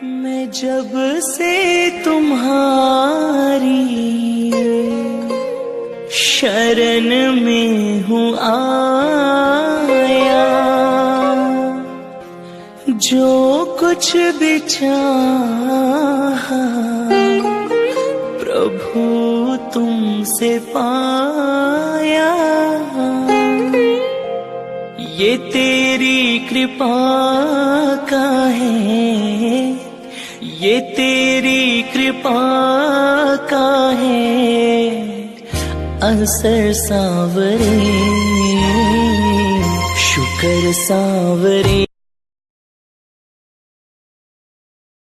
मैं जब से तुम्हारी शरण में हूँ आया, जो कुछ भी चाहा प्रभु तुमसे पाया। ये तेरी कृपा का है, ये तेरी कृपा का है असर सांवरे, शुक्र सांवरे।